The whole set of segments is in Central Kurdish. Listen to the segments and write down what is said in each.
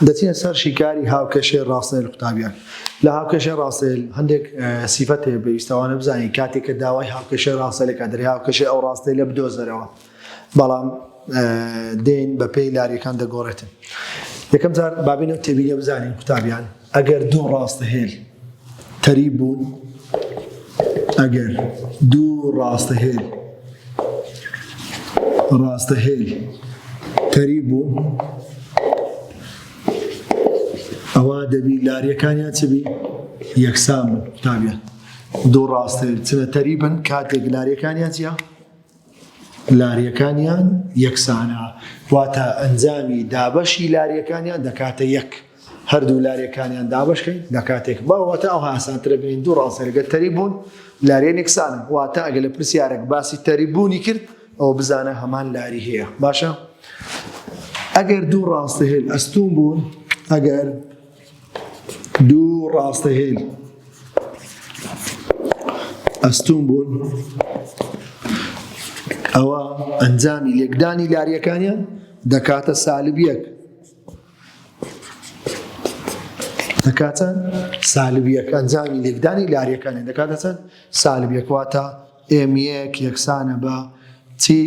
دەچینە سەر شیکاری هاوکێشەی ڕاستەیل قوتابیان. لە هاوکێشەی ڕاستەیل هەندێک سیفەت هەیە پێویستەوانە بزانین کاتێک کە داوای هاوکێشەی ڕاستەیلەکە دەری هاوکێشەی ئەو ڕاستەیلە بدۆزەرەوە، بەڵام دێن بە پێی لاریەکان دەگۆڕێتن. یەکەم جار بابینەوە تێبینیە بزانین قوتابیان، ئەگەر دوو ڕاستەهێل تەریب بوون، ئەگەر دوو ڕاستەهێل تەریب بوون، ئەوە دەبی لاریەکانیان چبی یەکسان بن. قوتابیان دوو ڕاستەهێل چنە تەریبن کاتێک لاریەکانیان چییە؟ لاریەکانیان یەکسانە، واتە ئەنجامی دابەشی لاریەکانیان دەکاتە یەک. هەردوو لاریەکانیان دابەشکەین دەکاتێک. بەواتە ئەو ئاسانترە بینین دوو ڕاستەهێل ئەگەر تەریب بوون لاریەن یەکسانن، واتە ئەگەر لە پرسیارێک باسی تەریببوونی کرد ئەوە بزانە هەمان لاری هەیە. باشە؟ ئەگەر دوو ڕاستەهێل ئەستوون بوون، ئەگەر دوو ڕاستەهێل ئەستوون بوون، ئەوە ئەنجامی لێکدانی لاریەکانیان دەکاتە سالب یەک. دەکاتە سالب یەک. ئەنجامی لێکدانی لاریەکانیان دەکاتە چەند؟ سالب یەک. واتە ئێم1 یەکسانە بە چی؟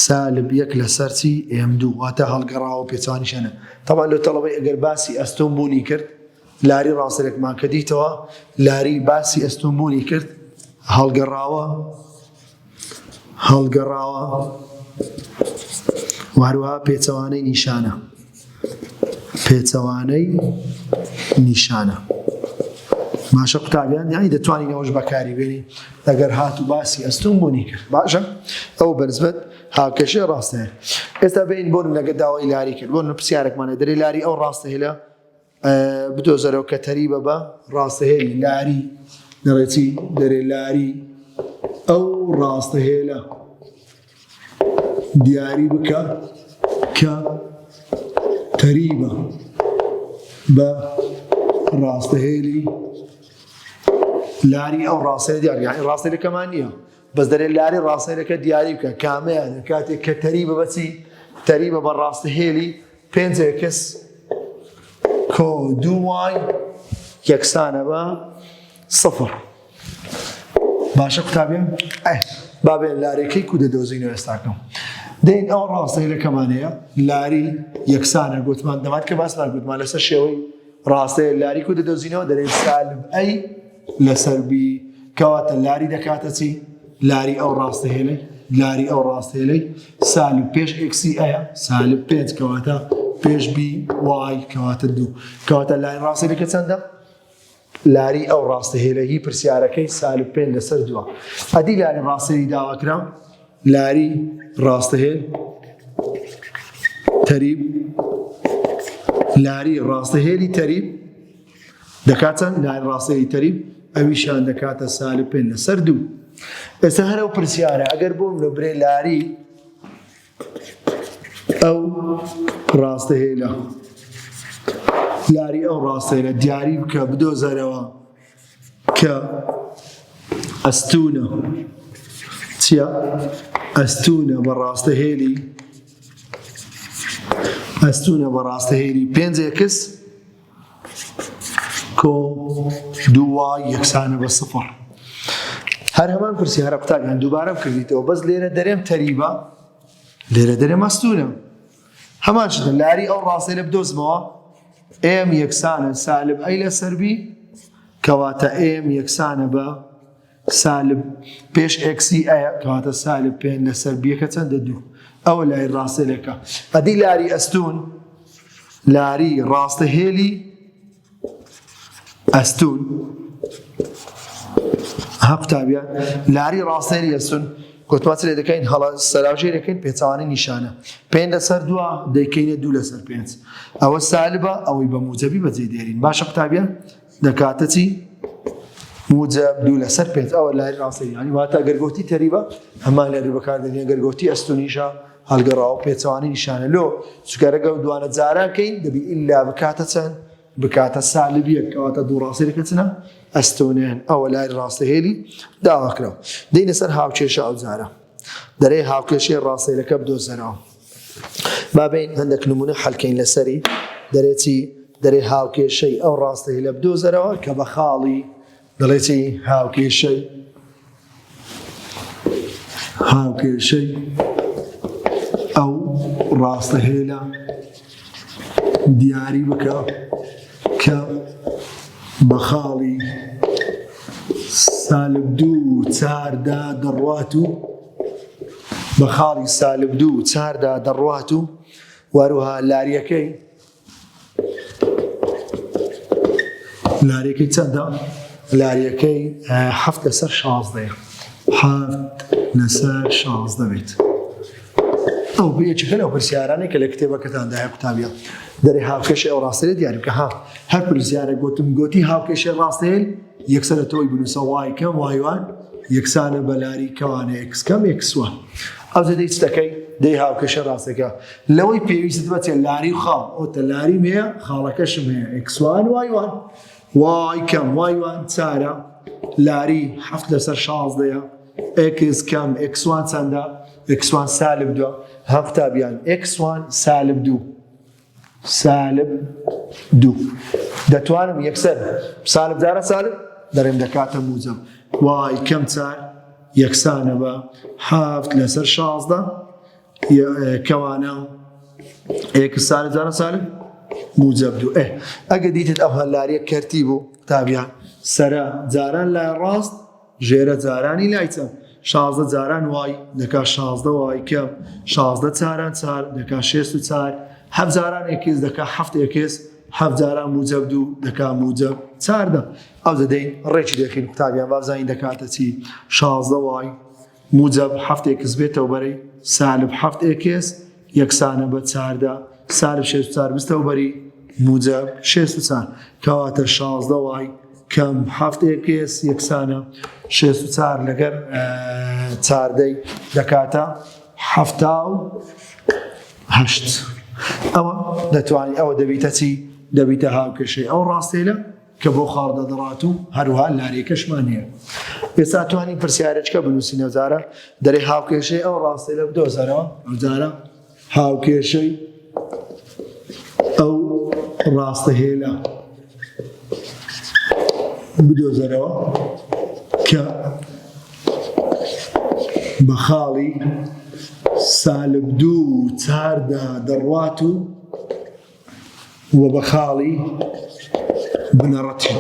سالب یەک لەسەر چی؟ ئێم2. واتە هەڵگەڕاوە پێچوانیشەنە. تەمان لە تەڵەبەی ئەگەر باسی ئەستوون بوونی کرد، لاری ڕاستەیلێکمان کە دیتەوە لاری باسی ئەستوون بوونی کرد، هەڵگەڕاوە واروها پێچەوانەی نیشانە. باشە قوتابیان، یانی دەتوانین ئەوەش بەکاری بێنین ئەگەر هاتوو باسی ئەستوون بوونی کرد. باشە؟ ئەو بەنسبەت هاوکێشەی ڕاستەهێل. ئێستا بین بۆ نمونەگە داوای لاری کرد، بۆ پرسیارێکمانە دەرێ لاری ئەو ڕاستەهێلە بدۆزەرەوە کە تەریبە بە ڕاستەهێلی لاری نەڕێتی دەرێ لاری ئەو ڕاستەهێلە دیاری بکە کە تەریبە بە ڕاستەهێلی لاری ئەو ڕاستەهێلە دیاری. یعنی ڕاستەهێلەکەمان نییە، بەس دەرێ لاری ڕاستەهێلەکە دیاری بکە کامەیە کاتێک کە تەریبە بە چی؟ تەریبە بە ڕاستەهێلی 5x کۆ 2y یەکسانە بە 0. باشە قوتابیان؟ بابێن لارێکەی کو دەدۆزینەوە ئێستاکەم. دەین ئەو ڕاستەهێلەکەمان هەیە لاری یەکسانە، گوتمان دەمات کە باسمان گوتمان لەسەر شێوەی ڕاستەهێل لاری کو دەدۆزینەوە دەرێن سالب ئەی لەسەر بی، کەواتە لاری دەکاتە چی؟ لاری ئەو ڕاستەهێلەی سالب پێش ئێکسی ئەیە سالب 5 کەواتە پێش بی وای کەواتە 2. کەواتە لاری ڕاستەهێلەکە چەندە؟ لاری ئەو ڕاستەهێلە هی پرسیارەکەی سالب 5 لەسەر 2. ئەدی لاری ڕاستەهێلی داواکرا، لاری ڕاستەهێل تەریب، لاری ڕاستەهێلی تەریب دەکات چەند؟ لاری ڕاستەهێلی تەریب ئەویشان دەکاتە سالب 5 لەسەر 2. ئێستا هەر ئەو پرسیارە ئەگەر بۆم لە برێ لاری ئەو ڕاستەهێلە دیاری بکە بدۆزەرەوە کە ئەستوونە چییە؟ ئەستوونە بە ڕاستەهێلی 5x کۆ 2y یەکسانە بە 0. هەر هەمان پرسیارە قوتابیان دووبارەم کردیتەوە، بەس لێرە دەرێم تەریبە، لێرە دەرێم ئەستوونە. هەمان شتە لاری ئەو ڕاستەهێلە بدۆزمەوە ئێم یەکسانە سالب ئەی لەسەر بی، کەواتە ئێم یەکسانە بە سالب پێش ئێکسی ئەیە کەواتە سالب 5 لەسەر بیەکە چەندە 2. ئەوە لای ڕاستەهێلەکە. ئەدی لاری ئەستوون، لاری ڕاستەهێلی ئەستوون، قوتابیان لاری ڕاستەهێلی ئەستوون گوتمان چ لێ دەکەین؟ هەڵە سەراوژێ دەکەین پێچەوانەی نیشانە. 5 لەسەر 2 دەیکەینە 2 لەسەر 5. ئەوە سالبە، ئەوەی بە موجەبی بەجێ دێرین. باشە قوتابیان؟ دەکاتە چی؟ موجب 2 لەسەر 5. ئەوە لاری ڕاستەهێلی. یعنی واتە گەرگۆتی تەریبە هەمان لاری بەکاردێنێ، گەرگۆتی ئەستوونیشە هەڵگەڕاوە پێچەوانەی نیشانە. لۆ چکارەگە و دوانە جارانکەین دەبی ئیلا بکاتە چەند؟ بکاتە سالب یەک، کەواتە دوو ڕاستەهێلەکە چنە؟ ئەستوونێن. ئەوە لاری ڕاستەهێلی داواکراوە. دەینە سەر هاوکێشە ئەو جارە. دەرێ هاوکێشەی ڕاستەهێلەکە بدۆزەرەوە. بابین هەندێک نمونە حەلکەین لەسەری دەرێتی دەرێ هاوکێشەی ئەو ڕاستەی لە بدۆزەرەوە کە بە خاڵی دەڵێتی هاوکێشەی ئەو ڕاستەهێلە دیاری بکە کە بە خاڵی سالب 2 4دا دەڕوات و بە خاڵی سالب 2 4دا دەڕوات و واروها لاریەکەی چەندە؟ لاریەکەی 7 لەسەر 16 بێت. ئەو بەیەکێکە لەو پرسیارانەی کە لە کتێبەکەتاندایە قوتابیە دەرێ هاوکێشەی ئەو ڕاستەیە دیاری بکە. هەر پرسیارە گوتی هاوکێشەی ڕاستەیە یەکسەرە تۆی بنووسە وای کەم وایوان یەکسانە بە لاری کەوانە x کەم x1. ئەو دەی چ دەکەی؟ دەی هاوکێشە ڕاستەکە لەوەی پێویست بەچێ لاری و خاڵ ئەوتە لاریم هەیە خاڵەکەشم هەیە x1 وایوان وای کەم وایوان چارە لاری 7 لەسەر 16 x کەم x1 چەندە؟ x1 سالب 2 هەم قوتابیان x1 سالب 2 دەتوانم یەکسەر سالب جارە سالب دەڕێم دەکاتە موجب وای کەم چار یەکسانە بە 7 لەسەر 16 کەوانە x سالب جارە سالب موجب 2. ئەگە دیتت ئەو هەلاریە کەرتی بوو قوتابیان سەرە جاران لای ڕاست ژێرە جارانی لای چەند 16 جاران وای دەکا 16 وای کەم 16 چاران چار دەکا 64 7 جاران x دەکا 7 x 7 جاران موجب 2 دەکا موجب 4. ئەو دەدەین ڕێکی دەخین قوتابیان وابزانین دەکاتە چی 16 وای موجب 7 x بێتەوە بەرەی سالب 7 x یەکسانە بە 4 سالب 64 بستەوە بەری موجب 64 کەواتە 16 وای کەم 7 x یەکسانە 64 لەگەر 4 دەکاتە 78. ئەوە دەتوانین ئەوە دەبیتە چی؟ دەبیتە هاوکێشەی ئەو ڕاستەیە کە بۆ خاڵ دەدەڕات و هەروها لاریەکەشمان هەیە. ئێستا توانین پرسیارێکە بنووسینە جارە دەرێ هاوکێشەی ئەو ڕاستەیە لە بدۆزەرەوە جارە هاوکێشەی ئەو ڕاستەهێلە بدۆزەرەوە کە بە خاڵی سالب 2 4دا دەڕوات و بە خاڵی بنەڕەتی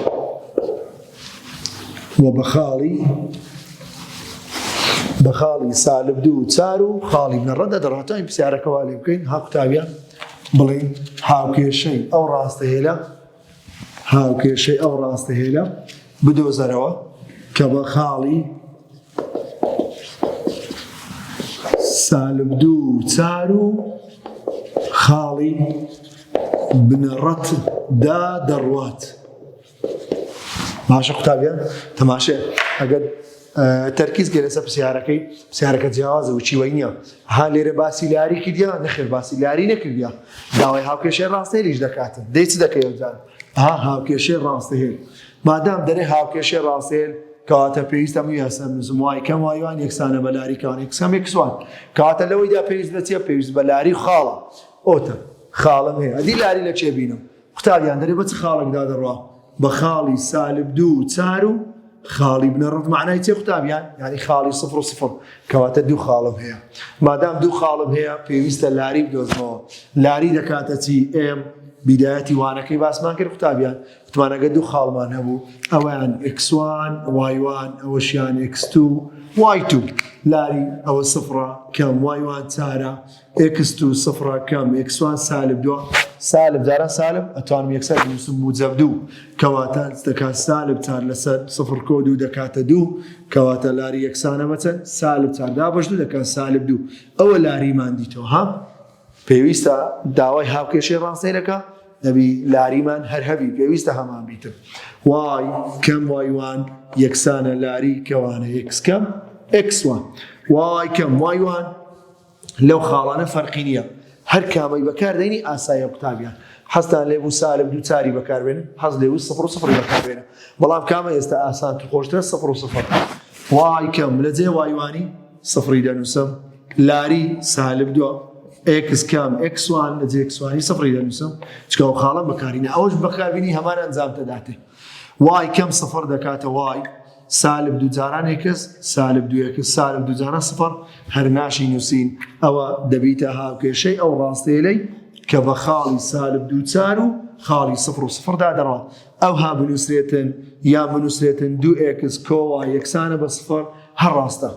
و بە خاڵی سالب 2 4 و خاڵی بنەڕەتدا دەڕاتەوە. پرسیارەکەوا لێ بکەین ها قوتابیان بڵێن هاوکێشەی ئەو ڕاستەهێلە بدۆزەرەوە کە بە خاڵی سالب 2 4 و خاڵی بنەڕەتدا دەڕوات. باشە قوتابیان تەماشە ئەگەر تەرکیز گەرە لەسەر پرسیارەکە جیاوازە و چیوەی نییە ها لێرە باسی لاری کردیا نەخێر باسی لاری نەکردیا داوای هاوکێشەی ڕاستەهێلیش دەکاتن دەی چ دەکەی ئەوجار هاوکێشەی ڕاستەهێل مادام دەرێ هاوکێشەی ڕاستەهێل کەواتە پێویستە یاسە نووسم وای کەم وایوان یەکسانە بە لاری کەوان یەکسەم x1 کەواتە لەوەیدا پێویست بەچیە پێویست بە لاری خاڵە ئۆتە خاڵم هەیە ئەدی لاری لە چێ بینم قوتابیان دەرێ بە چ خاڵێکدا دەڕوا بە خاڵی سالب 2 4 و خاڵی بنەڕەت معنای چێ قوتابیان یعنی خاڵی 0 و 0 کەواتە 2 خاڵم هەیە مادام 2 خاڵم هەیە پێویستە لاری بدۆزمەوە لاری دەکاتە چی m بیدایەتی وانەکەی باسمان کرد قوتابیان وتمانەگە 2 خاڵمان هەبوو ئەویان x1 y1 ئەوەشیان x2 y2 لاری ئەوە 0 کەم y1 4 x2 0 کەم x1 سالب 2 سالب جارە سالب ئەتوانم یەکسەر بنووسم موجب 2 کەواتە دەکات سالب 4 لەسەر 0 کۆ 2 دەکاتە 2 کەواتە لاری یەکسانە بەچەند سالب 4 دابەش 2 دەکات سالب 2 ئەوە لاریمان دیتەوە ها پێویستە داوای هاوکێشەی ڕاستەیەکە دەبی لاریمان هەر هەبی پێویستە هەمان بیتن وای کەم وایوان یەکسانە لاری کەوانە x کەم x1 وای کەم وایوان لەو خاڵانە فەرقی نییە هەر کامەی بەکاردێنی ئاسایە قوتابیان حەستان لێبوو سالب 2 4 بەکاربێنن حەز لێبوو 0 و 0 بەکاربێنە بەڵام کامە ئێستا ئاسان خۆشترە 0 و 0 وای کەم لە جێ وایوانی 0 دەنووسم لاری سالب 2 x کەم x1 لەجێ x1 سفری دەنووسم چکە ئەو خاڵە بەکارینە ئەوش بەکاربینی هەمان ئەنجام دەداتێ y کەم سفر دەکاتە y سالب دوو جاران x سالب دوو x سالب دوو جاران سفر هەر ناشی نووسین ئەوە دەبیتە هاوکێشەی ئەو ڕاستەیەلەی کە بە خاڵی سالب دوو چار و خاڵی سفر و سفردا دەڕات ئەو ها بنووسرێتن یا بنووسرێتن دوو x کۆ y یەکسانە بە سفر هەر ڕاستە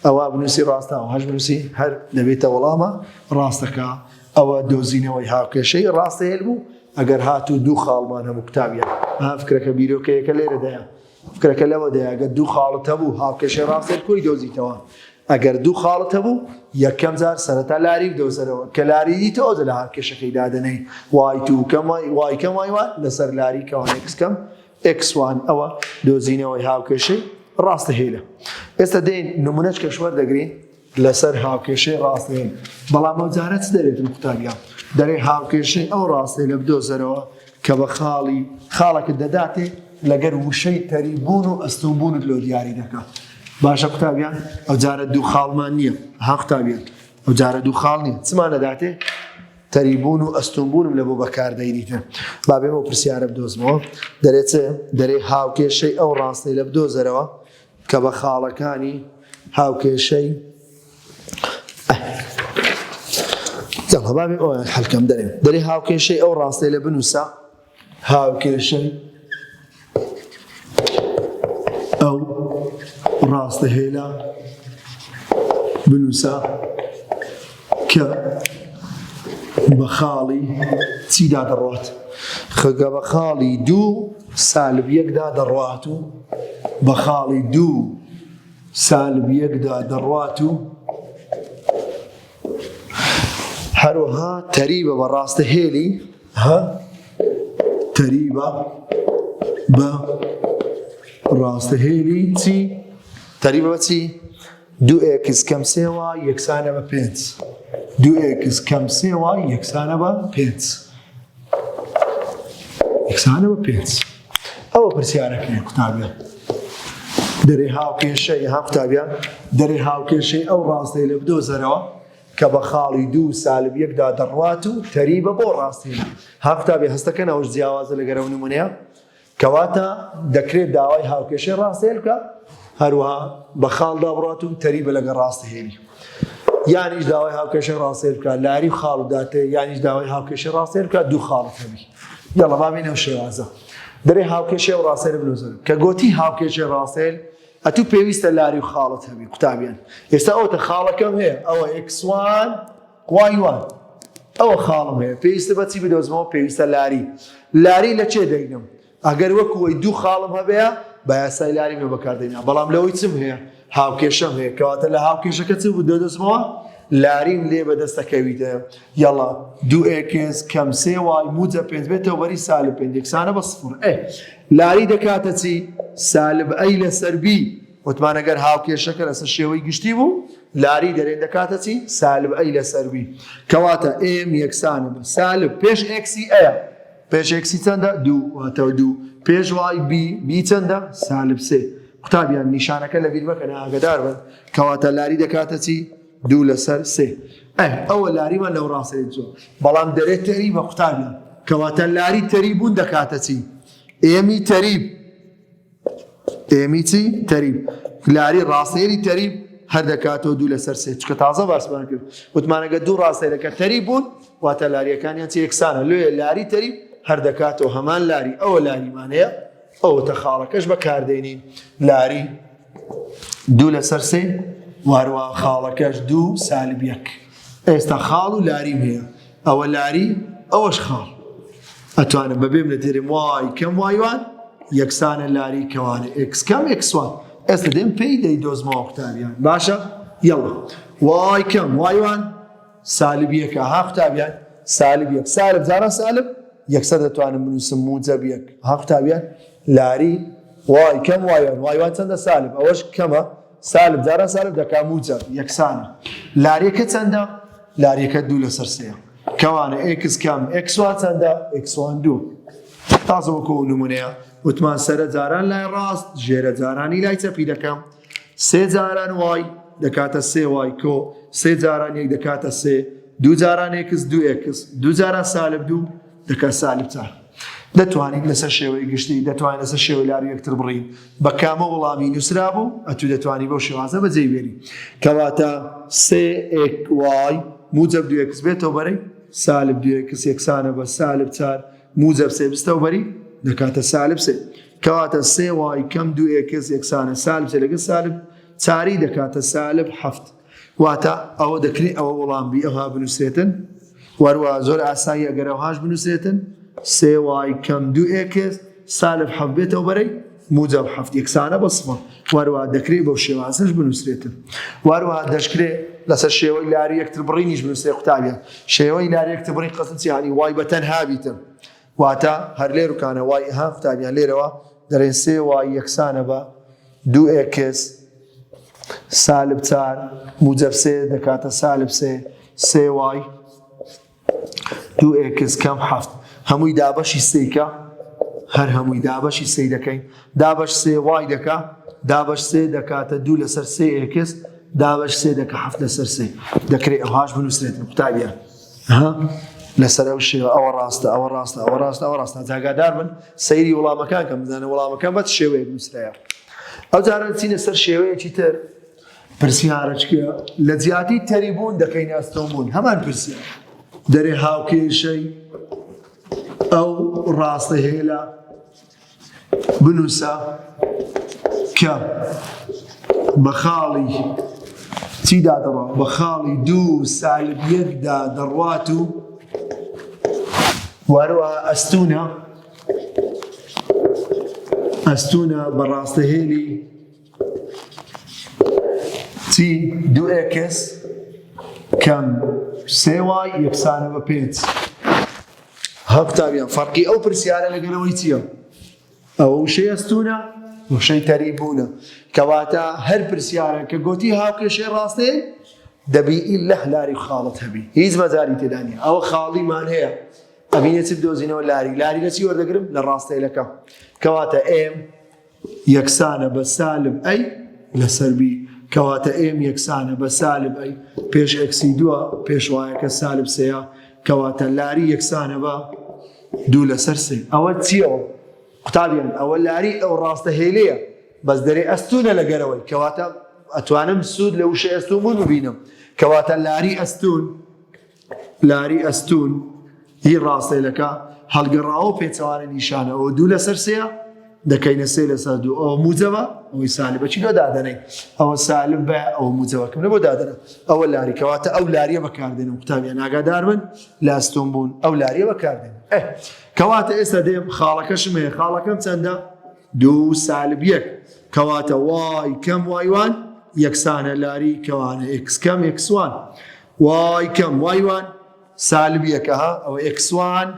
ئەوە بنووسی ڕاستە و هەش بنووسی هەر دەبێتە وەڵامە ڕاستەکە ئەوە دۆزینەوەی هاوکێشەی ڕاستەهێل بوو ئەگەر هاتوو دوو خاڵمان هەموو کتابیان فکرەکە بیرۆکەیەکە لێرەدایە فکرەکە لەوەدایە ئەگەر دوو خاڵت هەبوو هاوکێشەی ڕاستەهێل کۆی دۆزیتەوە ئەگەر دوو خاڵت هەبوو یەکەم جار سەرەتا لاری بدۆزەرەوە کە لاری دیتەوە دە لە هاوکێشەکەی دادەنەی y2 کەم y کەم y1 لەسەر لاری کەوان x کەم x1 ئەوە دۆزینەوەی هاوکێشەی ڕاستەهێلە ئێستا دێن نمونەش کەشوەر دەگرین لەسەر هاوکێشەی ڕاستەهێل بەڵام ئەو جارە چ دەرێتن قوتابیان دەرێ هاوکێشەی ئەو ڕاستەهێلە بدۆزەرەوە کە بە خاڵێکت دەداتێ لەگەر وشەی تەریبوون و ئەستوبوونت لۆ دیاری دەکات باشە قوتابیان ئەو جارە دوو خاڵمان نییە ها قوتابیان ئەو جارە دوو خاڵ نییە چمان دەداتێ تەریبوون و ئەستوبوونم لە بۆ بەکاردەینیتە با بێمە پرسیارە بدۆزمەوە دەرێ هاوکێشەی ئەو ڕاستەهێلە بدۆزەرەوە کە بە خاڵەکانی هاوکێشەی یاڵا بابێ ئەویان حەلکەم دەرێ هاوکێشەی ئەو ڕاستەهێلە بنووسە هاوکێشەی ئەو ڕاستەهێلە بنووسە کە بە خاڵی چیدا دەڕوات خەگە بە خاڵی دوو سالب یەکدا دەڕوات و بە خاڵی دوو سالب یەکدا دەڕوات و هەروەها تەریبە بە ڕاستەهێلی تەریبە بە ڕاستەهێلی چی تەریبە بە چی دوو x کەم سێ y یەکسانە بە 5 دوو x کەم سێ y یەکسانە بە 5 یەکسانە بە 5 ئەوە پرسیارەکەی قوتابیان دەرێ هاوکێشەی ها قوتابیان دەرێ هاوکێشەی ئەو ڕاستەهێلە بدۆزەرەوە کە بە خاڵی دوو سالب یەکدا دەڕوات و تەریبە بۆ ڕاستەهێلە ها قوتابی هەستەکەن ئەوش جیاوازە لەگەر ئەو نمونەیە کەواتە دەکرێت داوای هاوکێشەی ڕاستەهێل بکە هەروەها بە خاڵدا بڕات و تەریبە لەگەڵ ڕاستەهێلی یانیش داوای هاوکێشەی ڕاستەهێل بکە لاری خاڵ داتێ یانیش داوای هاوکێشەی ڕاستەهێل بکە دوو خاڵت هەبی یاڵا بابینە ئەو شێوازە دەرێ هاوکێشەی ئەو ڕاستەهێلە بنووسن کە گوتی هاوکێشەی ڕاستەهێل ئەتوو پێویستە لاری و خاڵت هەبی قوتابیان ئێستا ئەوتە خاڵەکەم هەیە ئەوە x1 y1 ئەوە خاڵم هەیە پێویستە بەچی بدۆزمەوە پێویستە لاری لە چێ دەینم ئەگەر وەکوەی دوو خاڵم هەبەیە بە یاسای لاری مێ بەکاردێنە بەڵام لەوەی چم هەیە هاوکێشەم هەیە کەواتە لە هاوکێشەکە چ بدۆزمەوە لاریم لێ بەدەستەکەویتە یاڵا دوو x کەم سێ y موجە 5 بێتەوە بەری سالب 5 یەکسانە بە سفر لاری دەکاتە چی سالب ئەی لەسەر b وتمان ئەگەر هاوکێشەکە لەسەر شێوەی گشتی بوو لاری دەرێن دەکاتە چی سالب ئەی لەسەر b کەواتە m یەکسانە بە سالب پێش x ئەیە پێش x چەندە دوو واتەوە دوو پێش y b چەندە سالب سێ قوتابیان نیشانەکە لە بیر بکەن ئاگادار بن کەواتە لاری دەکاتە چی دوو لەسەر سێ ئەوە لاریمان لەو ڕاستەیە جۆ بەڵام دەرێت تەریبە قوتابیان کەواتە لاری تەریبوون دەکاتە چی ئێمی تەریب ئێمی چی تەریب لاری ڕاستەیەری تەریب هەر دەکاتەوە دوو لەسەر سێ چکە تازە باسمان کرد وتمانەگە دوو ڕاستەیەکە تەریب بوون واتە لاریەکانیان چی یەکسانە لێ لاری تەریب هەر دەکاتەوە هەمان لاری ئەوە لاریمانەیە ئەوە تەخاڵەکەش بەکاردێنین لاری دوو لەسەر سێ واروە خاڵەکەش دوو سالب یەک ئێستا خاڵ و لاریم هەیە ئەوە لاری ئەوەش خاڵ ئەتوانم بەبێم لە تێرم وای کەم وایوان یەکسانە لاری کەوانە x کەم x1 ئێستا دێم پێی دەیدۆزمەوە قوتابیان باشە یەڵە وای کەم وایوان سالب یەکە ها قوتابیان سالب یەک سالب زارە سالب یەکسەر دەتوانم بنووسم موجەب یەک ها قوتابیان لاری وای کەم وایوان چەندە سالب ئەوەش کەمە سالب زارە سالب دەکا موجەب یەکسانە لاریەکە چەندە لاریەکە دوو لەسەر سێ کەوانە x کەم x1 چەندە x1 دوو تازە وەکو نمونەیە وتمان سەرە جاران لای ڕاست ژێرە جارانی لای چەپی دەکەم سێ جاران وای دەکاتە سێ وای کۆ سێ جاران یەک دەکاتە سێ دوو جاران ئێکس دوو ئێکس دوو جاران سالب دوو دەکات سالب چار. دەتوانین لەسەر شێوەی گشتی دەتوانین لەسەر شێوەی لاری یەکتر بڕین بە کامە وەڵامی نووسرا بوو ئەتوو دەتوانی بەو شێوازە بەجێبێنی کەواتە سێ موجب دوو ئێکس بێتەوە بەرەی سالب دوو ئێکس یەکسانە بە سالب چار موجب سێ بستەوە بەری دەکاتە سالب سێ کەواتە سێ وای کەم دوو ئێکس یەکسانە سالب سێ لەگەڵ سالب چاری دەکاتە سالب حەفت واتە ئەوە دەکرێت ئەوە وەڵامی ئەوها بنووسێتن وەروە زۆر ئاسایی ئەگەر ئەوهاش بنووسێتن سێ وای کەم دوو ئێکس سالب حەفت بێتەوە بەرەی موجب حەفت یەکسانە بە سفر وەروە دەکرێت بەو شێوازەش بنووسرێتن وەروە دەشکرێت لەسەر شێوەی لاری یەکتر بڕینیش بنووسێ قوتابیان شێوەی لاری یەکتر بڕین قەسم چیانی وای بەتەنها بیتن واتە هەر لێرکانە وای ها قوتابیان لێرەوە دەڵێن سێ وای یەکسانە بە دوو ئێکس سالب چار موجب سێ دەکاتە سالب سێ سێ وای دوو ئێکس کەم حەفت هەمووی دابەشی سێکە هەر هەمووی دابەشی سێ دەکەین دابەش سێ وای دەکا دابەش سێ دەکاتە دوو لەسەر سێ ئێکس دابەش سێ دەکە حەفت لەسەر سێ دەکرێت ئەوهاش بنووسرێتن قوتابیان لەسەر ئەو شێوە ئەوە ڕاستە ئەوە ڕاستە ئەوە ڕاستە ئەوە ڕاستە جاگادار بن سەیری وەڵامەکان کەم بزانە وەڵامەکان بەت شێوەیە بنووسرایە ئەو جاران چینە سەر شێوەیەکی تر پرسیارەچکە لە جیاتی تەریبوون دەکەین ئەستۆمبوون هەمان پرسیار دەرێ هاوکێشەی ئەو ڕاستە هێلە بنووسە کە بە خاڵی چیدا دەڕات بە خاڵی دوو سالب یەکدا دەڕوات و وەروە ئەستونە بە ڕاستەهێلی چی دوو ئێکس کەم سێ وای یەکسانە بە پێنج قوتابیان فەرقی ئەو پرسیارە لەگەڵەوەی چییە ئەوە وشەی ئەستونە وشەی تەریبوونە کەواتە هەر پرسیارە کە گوتی هاوکێشەی ڕاستەیە دەبی ئیلە لاری خاڵت هەبی هیچ مەجاری تێدا نییە ئەوە خاڵیمان هەیە ئەبینێ چ بدۆزینەوە لاری لە چی وەردەگرم لە ڕاستەیلەکە کەواتە ئێم یەکسانە بە سالب ئەی لەسەر بی کەواتە ئێم یەکسانە بە سالب ئەی پێش ئەکسی دووە پێشوایەکە سالب سەیە کەواتە لاری یەکسانە بە دوو لەسەر سێ ئەوە چیەوە قوتابیان ئەوە لاری ئەو ڕاستە هێلەیە بەس دەرێ ئەستونە لەگەرەوەی کەواتە ئەتوانم سوود لە وشە ئەستون بوون ببینم کەواتە لاری ئەستون هی ڕاستەیلەکە هەڵگەڕاوە پێچەوانە نیشانە ئەوە دوو لەسەر سێە دەکەینە سێ لەسەر دوو ئەوە موجەبە ئەوەی سالبە چی لۆ دادەنەی ئەوە سالب بە ئەوە موجەبەکەم لە بۆ دادەنە ئەوە لاری کەواتە ئەو لاریە بەکاردێنم قوتابیان ئاگادار بن لە ئەستۆن بوون ئەو لاریە بەکاردێن کەواتە ئێستا دێم خاڵەکەشم هەیە خاڵەکەم چەندە دوو سالب یەک کەواتە وای کەم وایوان یەکسانە لاری کەوانە ئێکس کەم ئێکسوان وای کەم وایوان سالب یەکە ها ئەوە ئێکسوان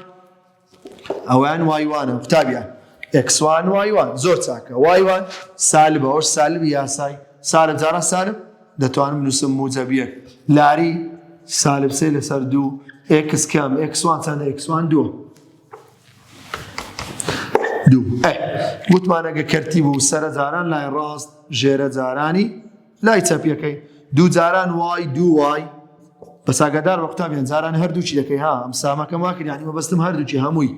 ئەویان وایوانە قوتابیان ئێکسوان وایوان زۆر چاکە وایوان سالبە ئەوش سالبی یاسای سالب جارە سالب دەتوانم نووسم موجەب یەک لاری سالب سێ لەسەر دوو ئێکس کەم ئێکسوان چەندە ئێکسوان دووە گوتمانەگە کەرتی بوو سەرە جاران لای ڕاست ژێرە جارانی لای چەپیەکەی دوو جاران وای دوو وای بەس ئاگادار بە قوتابیان جاران هەردووچی دەکەی ها ئەم سامەکەم واکردیانی مەبەستم هەردووچی هەمووی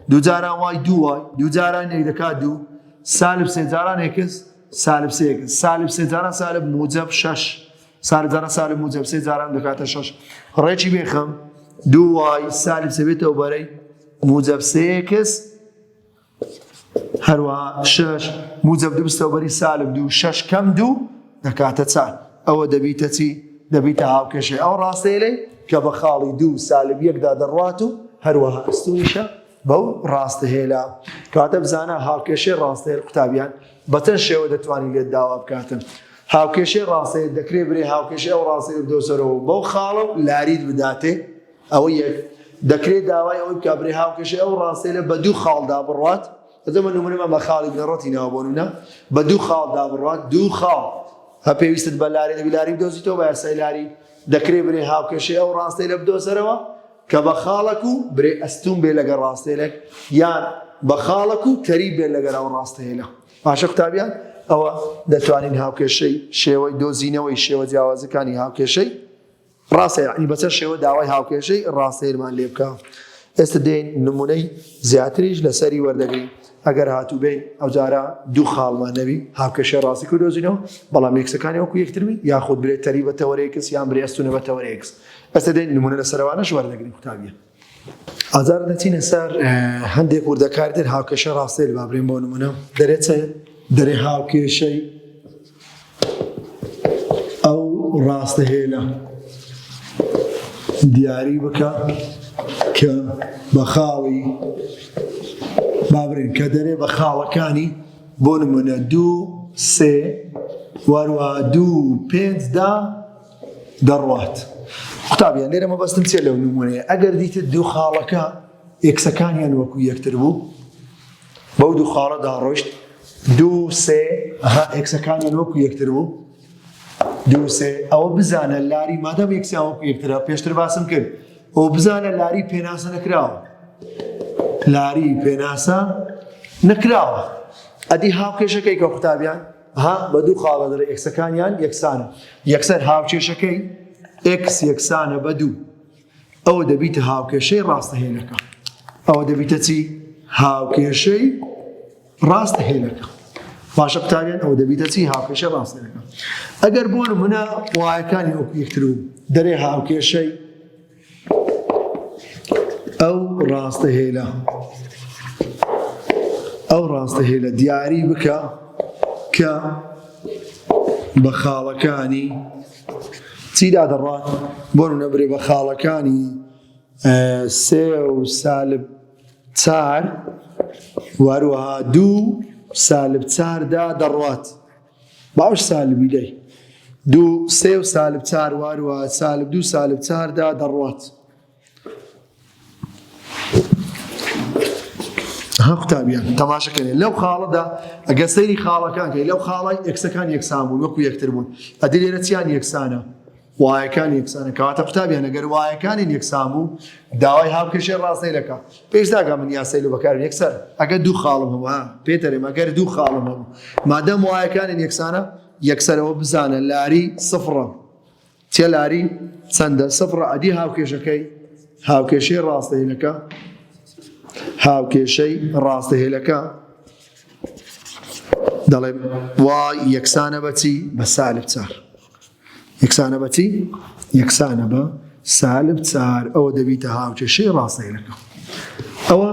دوو جاران وای دوو وای دوو جاران یەک دەکات دوو سالب سێ جاران ئێکس سالب سێ ئێکس سالب سێ جاران سالب موجەب شەش سالب جاران سالب موجەب سێ جاران دەکاتە شەش ڕێکی بێخەم دوو وای سالب سێ بێتەوە بەرەی موجەب سێ ئێکس هەروەها شەش موجەب دوو بستەوە بەری سالب دوو شەش کەم دوو دەکاتە چار ئەوە دەبیتە چی دەبیتە هاوکێشەی ئەو ڕاستەیەی کە بە خاڵی دوو سالب یەکدا دەڕوات و هەروەها ئەستونیشە بەو ڕاستە هێلا کاتە بزانە هاوکێشەی ڕاستەیە قوتابیان بەتەن شێوە دەتوانین لێت داوا بکاتن هاوکێشەی ڕاستەیە دەکرێت برێ هاوکێشەی ئەو ڕاستەیە بدۆسەرەوە بەو خاڵە و لاریت بداتێ ئەوە یەک دەکرێت داوای ئەوەی بکە برێ هاوکێشەی ئەو ڕاستەیە بە دوو خاڵدا بڕوات ئەدەمە نمونەمە بە خاڵی بنەڕەتی ناوبوونە بە دوو خاڵدا بڕوات دوو خاڵ هە پێویستت بە لاری دەبی لاری بدۆزیتەوە بە یاسای لاری دەکرێت برێ هاوکێشەی ئەو ڕاستەیە لە بدۆسەرەوە کە بە خاڵک و برێ ئەستون بێ لەگە ڕاستەیەک یان بە خاڵک و کەری بێ لەگەر ئەو ڕاستەیە باشە قوتابیان ئەوە دەتوانین هاوکێشەی شێوەی دۆزینەوەی شێوە جیاوازەکانی هاوکێشەی ڕاستە یعنی بەچەند شێوە داوای هاوکێشەی ڕاستەیەمان لێ بکە. ئێستا دێن نمونەی زیاتریش لەسەری وەردەگرین. ئەگەر هاتوو بین ئەو جارە دوو خاڵمان نەبی هاوکێشەی ڕاستی کودۆزینەوە بەڵام یەکسەکانی وەکو یەکتربی یاخود برێت تەری بە تەوەرەیەکس یان برێ ئەستونە بە تەوەرەیەکس. ئێستا دێن نمونە لەسەرەوانەش وەردەگرین قوتابیە. ئازارە دەچینە سەر هەندێک وردەکاری تر هاوکێشە ڕاستەیە با بڕێن بۆ نمونە دەرێت دەرێ هاوکێشەی ئەو ڕاستەهێنە دیاری بکە کە بە خاڵی بابرین کە دەرێ بە خاڵەکانی بۆ نمونە 2 3 وەروە 2 5 دەڕوات. قوتابیان لێرە مەبەستم چێ لەو نمونەیە ئەگەر دیتت دوو خاڵەکە ئێکسەکانیان وەکو یەکتر بوو بەو دوو خاڵەدا ڕۆیشت 2 3 ئێکسەکانیان وەکو یەکتر بوو 2 3 ئەوە بزانە لاری مادەم یەکسیان وەکو یەکترە پێشتر باسم کرد ئەو بزانە لاری پێناسە نەکراوە لاری پێناسە نەکراوە ئەدی هاوکێشەکەی کە قوتابیان بە دوو خاڵە دەرە ئێکسەکانیان یەکسانە یەکسەر هاوکێشەکەی x یەکسانە بە 2 ئەوە دەبیتە هاوکێشەی ڕاستەهێنەکە ئەوە دەبیتە چی؟ هاوکێشەی ڕاستەهێنەکە. باشە قوتابیان ئەوە دەبیتە چی؟ هاوکێشەی ڕاستەهێنەکە. ئەگەر بۆ نمونە وایەکانی وەکو یەکتر بوو دەرێ هاوکێشەی ئەو ڕاستەهێنە دیاری بکە کە بە خاڵەکانی چیدا دەڕات بۆ نمونە برێ بە خاڵەکانی 3 و -4 وەروەها 2 -4 دەڕوات باوش سالبی دەی 2 3 و -4 وەروەها -2 -4 دەڕوات. قوتابیان تەماشەکەن لەو خاڵەدا ئەگەر سەیری خاڵەکان کەی لەو خاڵی ئێکسەکان یەکسان بوون وەکو یەکتر بوون ئەدی لێرە چیان یەکسانە وایەکان یەکسانە کەواتە قوتابیان ئەگەر وایەکانی یەکسان بوو داوای هاوکێشەی ڕاستەهێنەکە پێش داگا من یاسەیل بەکارم یەکسەر ئەگەر دوو خاڵم هەبوو پێتەرێم ئەگەر دوو خاڵم هەبوو مادەم وایەکانی یەکسانە یەکسەرەوە بزانە لاری سفڕە چێ لاری چەندە سفڕە ئەدی هاوکێشەی ڕاستەهێنەکە دەڵێ وای یەکسانە بەچی بە -4 یەکسانە بەچی یەکسانە بە -4 ئەوە دەبیتە هاوکێشەی ڕاستەهێنەکە. ئەوە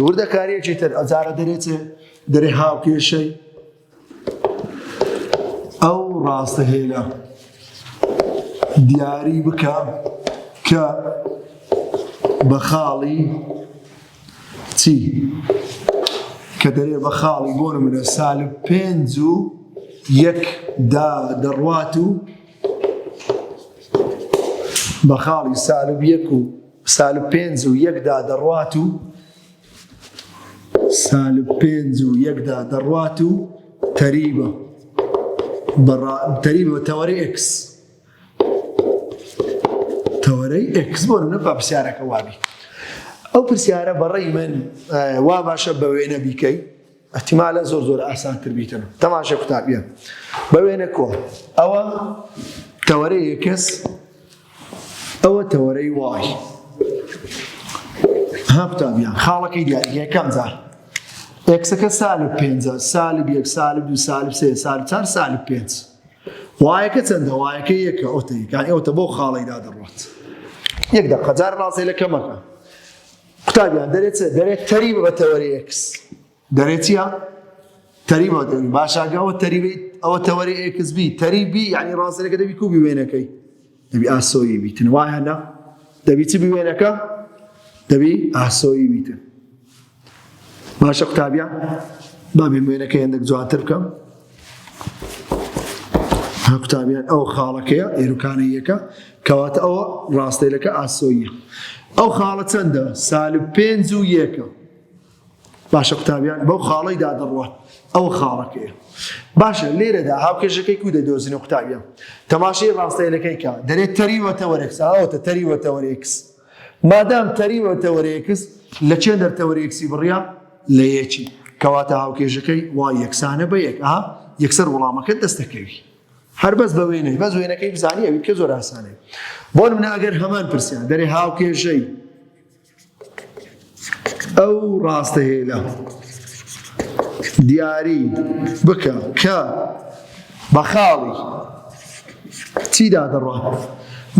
وردەکاریەکی تر ئەجارە دەرێتێ دەرێ هاوکێشەی ئەو ڕاستەهێنە دیاری بکە کە بە خاڵی چی؟ کە دەرێ بە خاڵی بۆ نمونە -5 و 1 دەڕوات و بە خاڵی -1 و -5 و 1 دەڕوات و -5 و 1 دەڕوات و تەریبە تەوەرەی x بۆ نمونە با پرسیارەکە وابی ئەو پرسیارە بەڕێی من وا باشە بە وێنە بیکەی احتیمالە زۆر ئاسانتر بیتن. تەماشە قوتابیان بە وێنە کۆ ئەوە تەوەرەی x ئەوە تەوەرەی y قوتابیان خاڵەکەی دیاری یەکەم جار ئێکسەکە -5 -1 -2 -3 -4 -5 وایەکە چەندە وایەکە یەکە ئۆتەیەکان ئەوتە بۆ خاڵیدا دەڕوات یەک دەقە جار ڕاستەی لە کەمەکە قوتابیان دەرێت تەریبە بە تەوەرەی x دەرێت چیە؟ تەریبە دەبی باشاگە ئەوە تەوەرەی x بی تەریبی یعنی ڕاستەیەکە دەبی کوبی وێنەکەی دەبی ئاسۆیی بیتن وایە نە دەبی چی بی وێنەکە؟ دەبی ئاسۆیی بیتن. باشە قوتابیان بابێ وێنەکە هێندێک جوانتر بکەم. قوتابیان ئەو خاڵەکەیە ئێروکانە یەکە کەواتە ئەوە ڕاستەیەکە ئاسۆییە. ئەو خاڵە چەندە؟ -5 و 1 باشە قوتابیان بەو خاڵی دادەڕوات ئەو خاڵەکەیە. باشە لێرەدا هاوکێشەکەی کو دەدۆزینە قوتابیان تەماشای ڕاستەیەکەی کە دەرێت تەریوە تەوەرە x ئەوەتە تەریوە تەوەرە x مادام تەریوە تەوەرە x لە چێن دەرتەوەرە x بڕیا لە یەکی کەواتە هاوکێشەکەی وای یەکسانە بە یەک یەکسەر وەڵامەکە دەستەکەوی هەر بەس بە وێنەی بەس وێنەکەی بزانی ئەویت کە زۆر ئاسانەیە. بۆ نمونە ئەگەر هەمان پرسیان دەرێ هاوکێشەی ئەو ڕاستەهێلە دیاری بکە کە بە خاڵی چیدا دەڕوات.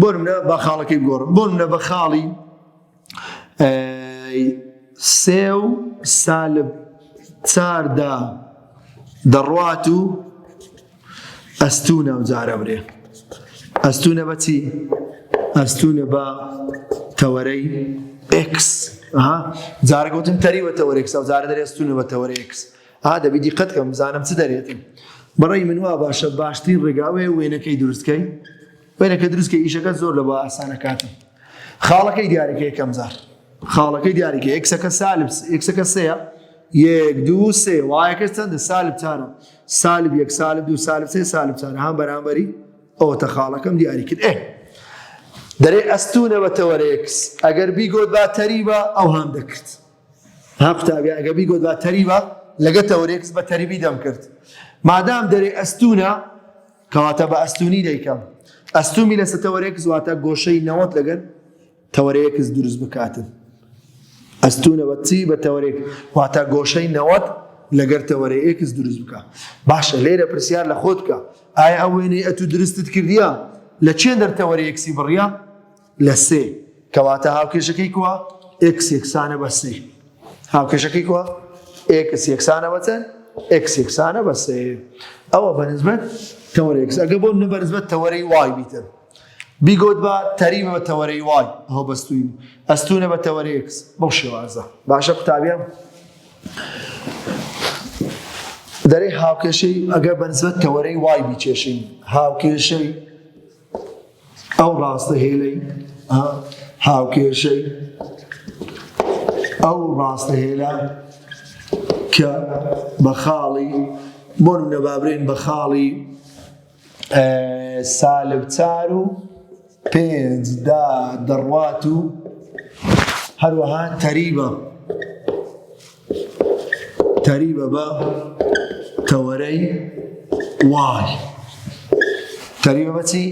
بۆ نمونە با خاڵەکەی بگۆڕم. بۆ نمونە بە خاڵی 3 دەڕوات و ئەستونە و جارە برێ. ئەستونە بە چی؟ ئەستونە بە تەوەرەی x. جارە گوتم تەری بە تەوەرەی x و جارە دەرێ ئەستونە بە تەوەرەی x. دەبی دیقەت کەم بزانم چ دەرێتم. بەڕێی من وا باشە باشترین ڕێگاوەیە وێنەکەی دروستکەی. وێنەکە دروستکەی ئیشەکە زۆر لە بە ئاسانە کاتم. خاڵەکەی دیاریکە یەکەم جار. خاڵەکەی دیاریکە ئێکسەکە سالب ئێکسەکە سەیە 1 2 3 وایەکە چەندە سالب 4 سالب 1 سالب 2 سالب 3 سالب 4 هەم بەرامبەری ئەوەتە خاڵەکەم دیاری کرد. دەرێ ئەستونە بە تەوەرەی x ئەگەر بیگۆت با تەریبە ئەو هەم دەکرد. قوتابیان ئەگەر بیگۆت با تەریبە لەگە تەوەرەی x بە تەریبی دەم کرد. مادام دەرێ ئەستونە کەواتە بە ئەستونی دەیکەم. ئەستومی لەسەر تەوەرەی x واتە گۆشەی 90 لەگەر تەوەرەی x دروست بکاتن. ئەستونە بە چی بە تەوەرەی واتە گۆشەی 90 لەگەر تەوەرەی x دروست بکە. باشە لێرە پرسیار لە خۆت بکە ئایا ئەو وێنەی ئەتو دروستت کردیە لە چێن دەر تەوەرەی x بڕیە لە 3 کەواتە هاوکێشەکەی کووە x یەکسانە بە 3. هاوکێشەکەی کووە x یەکسانە بە چەند x یەکسانە بە 3. ئەوە بەنسبەت تەوەرەی x. ئەگە بۆ منە بەنسبەت تەوەرەی y بیتن بیگۆت بە تەریبە بە تەوەرەی y ئەوە بەستووی ئەستونە بە تەوەرەی x بەو شێوازە. باشە قوتابیان دەرێ هاوکێشەی ئەگەر بەنسبەت تەوەرەی y بیچێشین هاوکێشەی ئەو ڕاستەهێلەی هاوکێشەی ئەو ڕاستەهێلە کە بە خاڵی بۆ نمونە بابرێن بە خاڵی سالب 4 و 5 دەڕوات و هەروەها تەریبە بە تەوەرەی y. تەریبە بە چی؟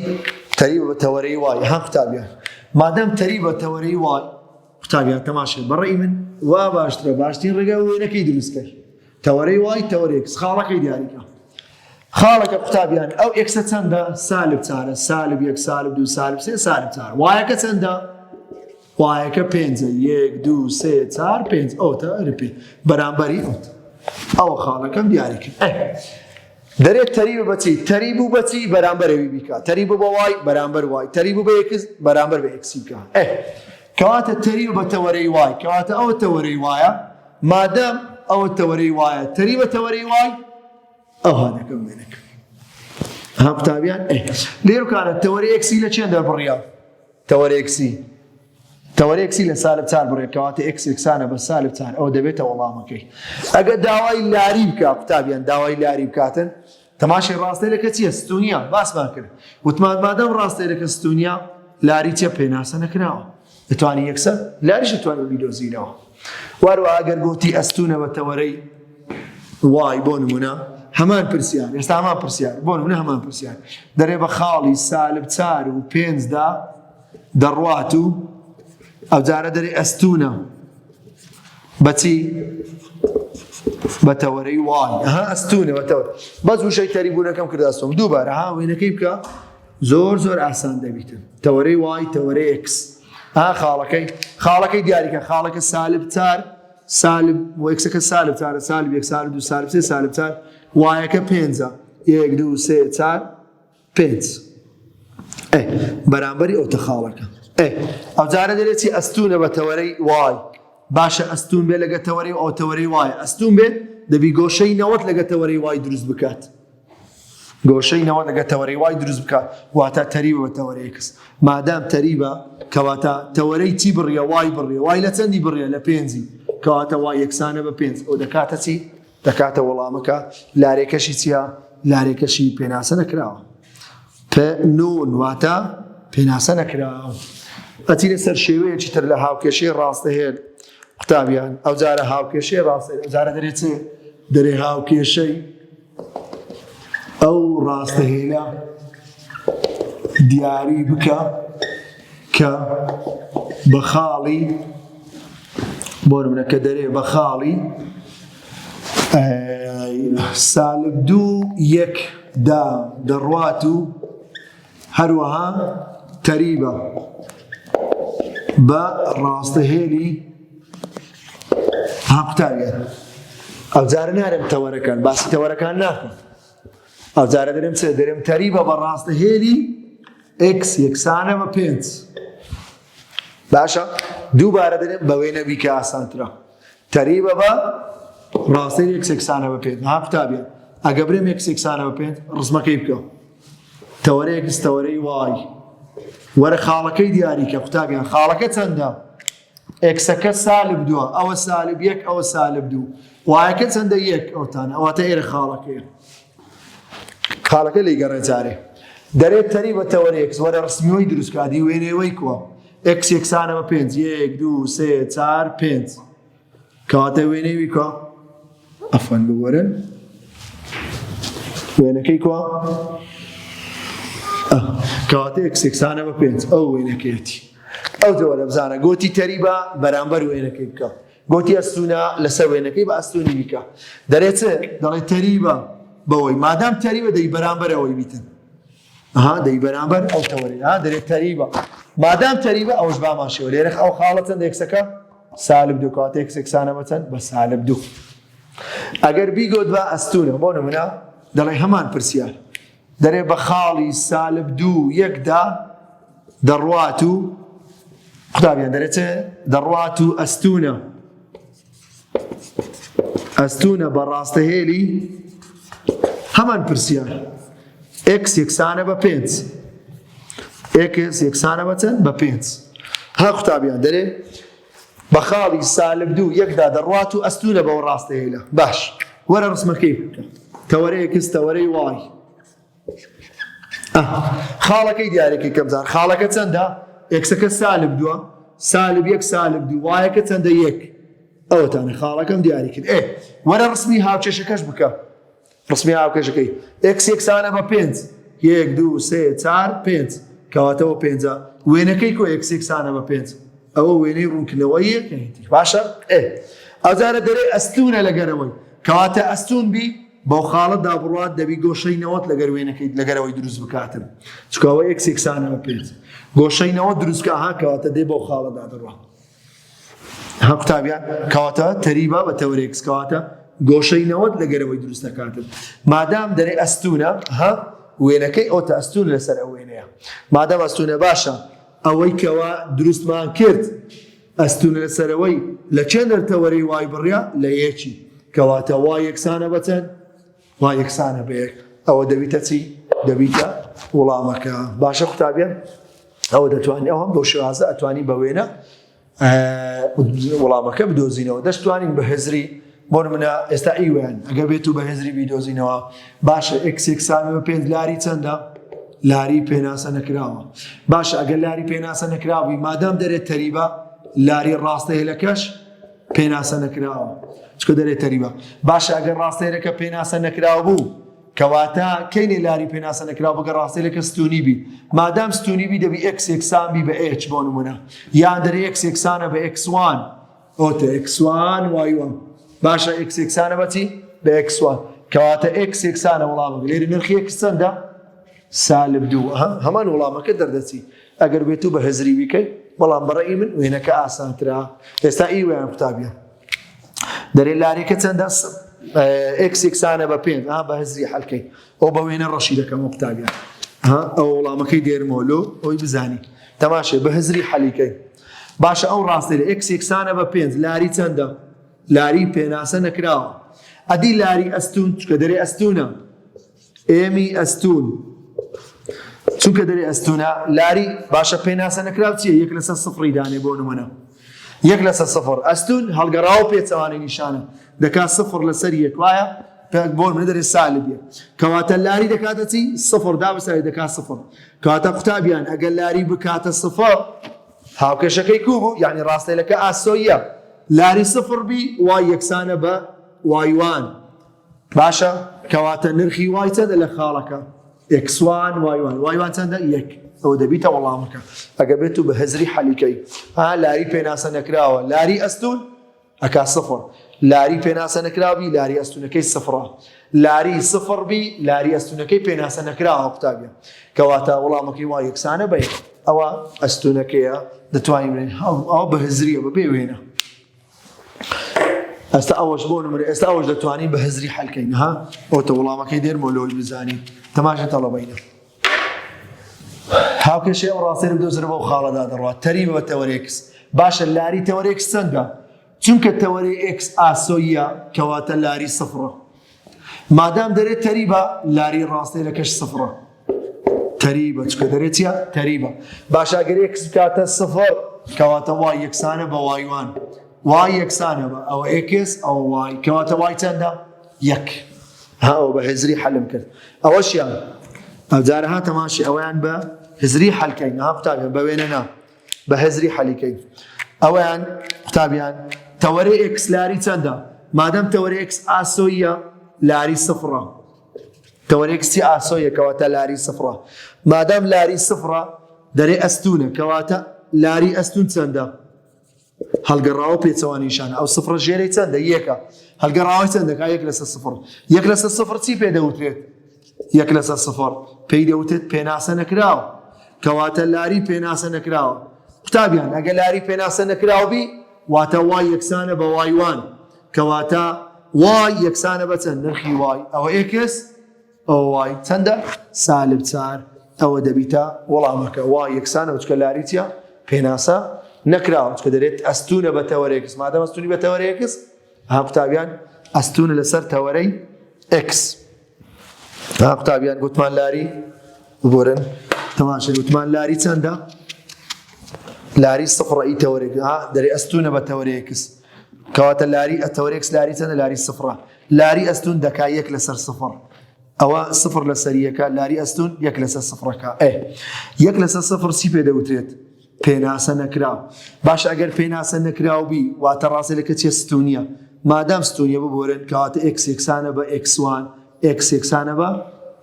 تەریبە بە تەوەرەی y. قوتابیان مادام تەریبە بە تەوەرەی y قوتابیان تەماشای بەڕێی من وا باشترە باشترین ڕێگا وێنەکەی دروستکەی تەوەرەی y تەوەرەی x خاڵەکەی دیاریکە. خاڵەکە قوتابیان ئەو ئێکسە چەندە سالب 4 سالب 1 سالب 2 سالب 3 سالب 4 وایەکە چەندە وایەکە 5 1 2 3 4 5 ئەوتە ئەرپێ بەرامبەری ئەوت. ئەوە خاڵەکەم دیاری کرد. دەرێت تەریبە بە چی؟ تەریب و بە چی بەرامبەرەوی بیکە. تەریب بە y بەرامبەر y تەریب بە x بەرامبەر بە x بیکە. کەواتە تەریب بە تەوەرەی y کەواتە ئەوە تەوەرەی وایە مادام ئەوە تەوەرەی وایە تەریب بە تەوەرەی y ئەو هانەکەم وێنەکە. قوتابیان لێرکانە تەوەرەی x لە چێن دەبڕیا؟ تەوەرەی x لە سالب 4 بڕێ کەواتە x یەکسانە بە سالب 4 ئەو دەبێتە وەڵامەکەی. ئەگەر داوای لاری بکە قوتابیان داوای لاری بکاتن تەماشای ڕاستەیەکە چییە؟ ستونیە باسمان کرد وتمان مادام ڕاستەیەکە ستونیە لاری چیە پێناسە نەکراوە دەتوانی یەکسەر لاریش دەتوانێت بیدۆزینەوە. واروە ئەگەر گوتی ئەستونە بە تەوەرەی y بۆ نمونە هەمان پرسیار ئێستا هەمان پرسیار بۆ نمونە هەمان پرسیار دەرێ بە خاڵی سالب 4 و 5 دەڕوات و ئەو جارە دەرێ ئەستونە بەچی بە تەوەرەی y ئەستونە بە تەوەرەی بەس وشەی تەریبوونەکەم کرداستۆم دووبارە وێنەکەی بکە زۆر ئاسان دەبیتن تەوەرەی y تەوەرەی x. خاڵەکەی دیاریکە خاڵەکە سالب 4 سالب وەکسەکە سالب 4 سالب 1 سالب 2 سالب 3 سالب 4 وایەکە 5 1 2 3 4 5 بەرامبەری ئەوتە خاڵەکە. ئەو جارە دەرێت چی ئەستونە بە تەوەرەی y باشە ئەستون بێ لەگە تەوەرەی ئەو تەوەرەی y ئەستون بێت دەبی گۆشەی 90 لەگە تەوەرەی y دروست بکات. گۆشەی 90 لەگە تەوەرەی y دروست بکات واتە تەریبە بە تەوەرەی x. مادام تەریبە کەواتە تەوەرەی چی بڕیە y بڕیە y لە چەندی بڕیە لە 5 کەواتە y یەکسانە بە 5 ئەو دەکاتە چی دەکاتە وەڵامەکە لارێکەشی چییە؟ لارێکەشی پێناسە نەکراوە. نون واتە پێناسە نەکراوە. ئەچی لەسەر شێوەیەکی تر لە هاوکێشەی ڕاستەهێل قوتابیان ئەو جارە هاوکێشەی ڕاستەهێل ئەو جارە دەرێت چێ؟ دەرێ هاوکێشەی ئەو ڕاستەهێلە دیاری بکە کە بە خاڵی بۆ نمونە کە دەرێ بە خاڵی سالب دوو یەک دا دەڕوات و هەروەها تەریبە بە ڕاستەهێلی قوتابیان ئەو جارە نارێم تەوەرەکان باسی تەوەرەکان ناکەم ئەو جارە دەرێم تەریبە بە ڕاستەهێلی x یەکسانە بە 5 باشە دووبارە دەرێم بەوەی نەبی کە ئاسانترە تەریبە بە ڕاستەهێلی x یەکسانە بە 5 قوتابیان ئەگە برێم x یەکسانە بە 5 ڕزمەکەی بکە تەوەرەی x تەوەرەی y وەرە خاڵەکەی دیاریکە قوتابیان خاڵەکە چەندە ئێکسەکە سالب دووە ئەوە سالب یەک ئەوە سالب دوو وایەکە چەندە یەک ئەوتانە ئەواتە ئێرە خاڵەکەیە خاڵەکە لی گەڕێ جارێ دەرێت تەری بە تەوەرێکس وەرە ڕسمیەوەی دروستکادی وێنێوەی کووە ئێکس یەکسانە بە 5 1 2 3 4 5 کەواتە وێنێوی کووە ئەفەن بوەرن وێنەکەی کووە کەواتە ئێکس یەکسانە بە 5 ئەو وێنەکەیەتی ئەو جۆرە بزانە گۆتی تەریبە بەرامبەر وێنەکەی بکە گۆتی ئەستونە لەسەر وێنەکەی بە ئەستونی بیکە دەرێت دەڵێت تەریبە بەوەی مادام تەریبە دەی بەرامبەر ئەوەی بیتن دەی بەرامبەر ئەو تەوەرەی دەرێت تەریبە مادام تەریبە ئەوش باماشەوە لێرە ئەو خاڵە چەند ئێکسەکە سالب دوو کەواتە ئێکس یەکسانە بە چەند بە سالب دوو ئەگەر بیگۆت بە ئەستونە بۆ نمونە دەڵێ هەمان پرسیار دەرێ بە خاڵی سالب دوو یەکدا دەڕوات و قوتابیان دەرێتە دەڕوات و ئەستونە بە ڕاستەهێلی هەمان پرسیار x یەکسانە بە 5 x یەکسانە بە چەند بە 5 قوتابیان دەرێ بە خاڵی سالب دوو یەکدا دەڕوات و ئەستونە بەو ڕاستەهێلە باش وەرە ڕسمەکەی بکە تەوەرەی x تەوەرەی y خاڵەکەی دیارێکی کەمزار خاڵەکە چەندە ئێکسەکە سالب دووە سالب یەک سالب دوو وایەکە چەندە یەک ئەوەتانە خاڵەکەم دیاری کرد وەرە ڕسمی هاوچێشەکەش بکە ڕسمی هاوکێشەکەی x یەکسانە بە 5 1 2 3 4 5 کەواتەوە 5 وێنەکەی کۆ x یەکسانە بە 5 ئەوە وێنەی ڕوونکردنەوەیە باشە ئەوجارە دەرێ ئەستونە لەگەرەوەی کەواتە ئەستون بی بەو خاڵەتدا بڕوات دەبی گۆشەی نەوەت لەگەر وێنەکەی لەگەرەوەی دروست بکاتن چکەوە x یەکسانە بە 5 گۆشەی نەوەت دروستکە کەواتە دێ بەو خاڵەتدا دەڕوات قوتابیان کەواتە تەریبە بە تەوەرێکس کەواتە گۆشەی نەوەت لەگەرەوەی دروست دەکاتن مادام دەرێ ئەستونە وێنەکەی ئۆتە ئەستون لەسەر ئەو وێنەیە مادام ئەستونە باشە ئەوەی کەوا دروستمان کرد ئەستونە لەسەرەوەی لە چەند تەوەرەی وای بڕیا لە یەکی کەواتە وای یەکسانە بە چەند وای یەکسانە بە یەک ئەوە دەبیتە چی دەبیتە وەڵامەکە باشە قوتابیان ئەوە دەتوانین ئەوە بۆ شێوازە ئەتوانی بە وێنە وەڵامەکە بدۆزینەوە دەشتوانین بە هێزری بۆ نمونە ئێستا ئیوێن ئەگەر بێت و بە هێزری بیدۆزینەوە باشە x یەکسانە بە 5 لاری چەندە لاری پێناسە نەکراوە باشە ئەگەر لاری پێناسە نەکراوی مادام دەرێت تەریبە لاری ڕاستەهێلەکەش پێناسە نەکراوە چکە دەرێت تەریبە باشە ئەگەر ڕاستەهێلەکە پێناسە نەکراوە بوو کەواتە کەینێ لاری پێناسە نەکراوە بگە ڕاستەهێلەکە ستونی بی مادام ستونی بی دەبی x یەکسان بی بە h بۆ نمونە یان دەرێ x یەکسانە بە x1 ئۆتە x1 y1 باشە x یەکسانە بەچی بە x1 کەواتە x یەکسانە وەڵامەکە لێرە نرخی x چەندە سالب دوو هەمان وەڵامەکە دەردەچی ئەگەر بێت و بە هەزری بیکەی بەڵام بەڕێی من وێنەکە ئاسانترا ئێستا ئیوێیان قوتابیان دەرێ لاریکە چەندە x یەکسانە بە 5 بە هەزری حەلکەی ئەو بە وێنە ڕەشی دەکەم قوتابیان ئەو وەڵامەکەی دێرمەوە لۆ ئەوی بزانی تەماشێ بە هەزری حەلیکەی باشە ئەو ڕاستەیە x یەکسانە بە 5 لاری چەندە لاری پێناسە نەکراوە ئەدی لاری ئەستون چکە دەرێ ئەستونە ئێمی ئەستون چونکە دەرێ ئەستونە لاری باشە پێناسە نەکراو چییە یەک لەسەر سفری دانێ بۆ نمونە یەک لەسەر سفر ئەستون هەڵگەڕاوە پێچەوانی نیشانە دەکات سفر لەسەر یەک وایە بۆ منە دەرێ سالبیە کەواتە لاری دەکاتە چی سفر دابساری دەکات سفر کەواتە قوتابیان ئەگەر لاری بکاتە سفر هاوکێشەکەی کوو بوو یعنی ڕاستەیەکە ئاسۆیە لاری سفر بی وای یەکسانە بە وایوان باشە کەواتە نرخی وای چەندە لە خاڵەکە x1 y1 چەندە یەک ئەوە دەبیتە وەڵامەکە ئەگە بێت و بە هەزری حەلیکەی لاری پێناسە نەکراوە لاری ئەستون ئەکا سفر لاری پێناسە نەکراوی لاری ئەستونەکەی سفرە لاری سفر بی لاری ئەستونەکەی پێناسە نەکراوە قوتابیە کەواتە وەڵامەکەی وای یەکسانە بە یەک ئەوە ئەستونەکەیە دەتوانین بڵێن ئەوە بە هەزریە بەبێ وێنە ئەستا ئەوەش بۆ نمرە ئێستا ئەوەش دەتوانین بە هەزری حەلکەین ئەوتە وەڵامەکەی دێرمەوە لەوەی بزانین تەماشە تەڵەبەینە هاوکێشەی ئەو ڕاستەیە بدۆزرە بەو خاڵەدا دەڕوات تەریبە بە تەوەرێکس باشە لاری تەوەرێکس چەندە چونکە تەوەرەی ئێکس ئاسۆیە کەواتە لاری سفرە مادام دەرێت تەریبە لاری ڕاستەیەکەش سفرە تەریبە چکە دەرێت چیە تەریبە باشە ئەگەر ئێکس بکاتە سفر کەواتە وای یەکسانە بە وایوان وای یەکسانە بە ئەوە ئێکس ئەوە وای کەواتە وای چەندە یەک ئەوە بە هەزری حەلم کرد ئەوەشیان ئەوجارەها تەماشی ئەویان بە هەزری حەلکەین قوتابیان بە وێنە نا بە هەزری حەلیکەین ئەویان قوتابیان تەوەرەی ئێکس لاری چەندە مادەم تەوەرەی ئێکس ئاسۆیە لاری سفرە تەوەرەی ئێکسی ئاسۆیە کەواتە لاری سفرە مادەم لاری سفرە دەرێ ئەستونە کەواتە لاری ئەستون چەندە هەڵگەڕاوە پێچەوانیشانە ئەو سفرە ژێرەی چەندە یەکە هەڵگەڕاوی چەندەکە یەک لەسەر سفر یەک لەسەر سفر چی پێ دەوترێت یەک لەسەر سفر پێی دەوتێت پێناسە نەکراوە کەواتە لاری پێناسە نەکراوە قوتابیان ئەگە لاری پێناسە نەکراوبی واتە وای یەکسانە بە وایوان کەواتە وای یەکسانە بە چەند نرخی وای ئەوە ئێکس ئەوە وای چەندە سالب چار ئەوە دەبیتە وەڵامەکە وای یەکسانە چکە لاری چیە پێناسە نەکراوە چکە دەرێت ئەستونە بە تەوەرێکس مادەم ئەستونی بە تەوەرێکس قوتابیان ئەستونە لەسەر تەوەرەی ئێکس قوتابیان گوتمان لاری ببۆرن تەماشا گوتمان لاری چەندە لاری سفرە ئی تەوەرێک دەرێ ئەستونە بە تەوەرێکس کەواتە لاری تەوەرێکس لاری چەندە لاری سفرە لاری ئەستون دەکا یەک لەسەر سفر ئەوە سفر لەسەر یەکە لاری ئەستون یەک لەسەر سفرەکە یەک لەسەر سفر چی پێ دەوترێت پێناسە نەکراو باش ئەگەر پێناسە نەکراوبی واتە ڕاستەکە چێ ستونیە مادام ستونیە ببۆرن کەواتە ئێکس یەکسانە بە ئێکسوان ئێکس یەکسانە بە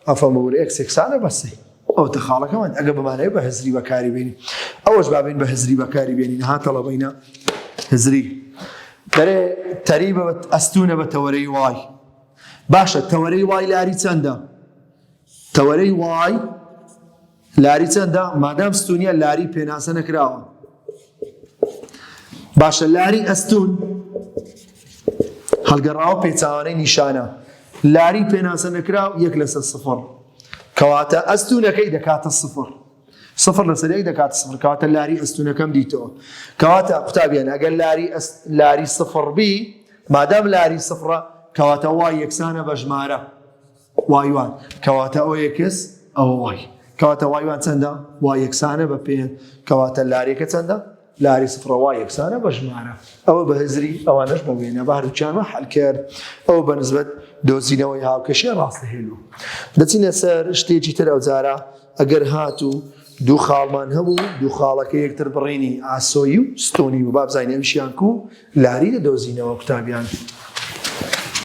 ئەفەم ببوور ئێکس یەکسانە بە سێ ئەو تەخاڵەکەمان ئەگە بمانەوە بە هەزری بەکاری بێنی ئەوەش بابین بە هەزری بەکاری بێنین هاتەڵەبەینە هەزری دەرێ تەریبە ئەستونە بە تەوەرەی وای باشە تەوەرەی وای لاری چەندە تەوەرەی وای لاری چەندە مادام ستونیە لاری پێناسە نەکراوە باشە لاری ئەستون هەڵگەڕاوە پێچاوانەی نیشانە لاری پێناسە نەکراو یەک لەسەر سفر کەواتە ئەستونەکەی دەکاتە سفر سفر لەسەر یەک دەکاتە سفر کەواتە لاری ئەستونەکەم دیتەوە کەواتە قوتابیان ئەگەر لاری سفر بی مادام لاری سفرە کەواتە وای یەکسانە بە ژمارە وایوان کەواتە ئەو یەکس ئەوە وای کەواتە وایوان چەندە وای یەکسانە بە پێن کەواتە لاریەکە چەندە لاری سفرە وای یەکسانە بە ژمارە ئەوە بە هەزری ئەوانەش بە وێنە باروچیانمە حەل کرد ئەوە بە نسبەت دۆزینەوەی هاوکەشیە ڕاستەهێلوو دەچینە سەر شتێکی تر ئەوجارە ئەگەر هاتوو دوو خاڵمان هەبوو دوو خاڵەکە یەکتر بڕێنی ئاسۆیی و ستۆنی و بابزانین ئەوشیان و لاری دەدۆزینەوە قوتابیان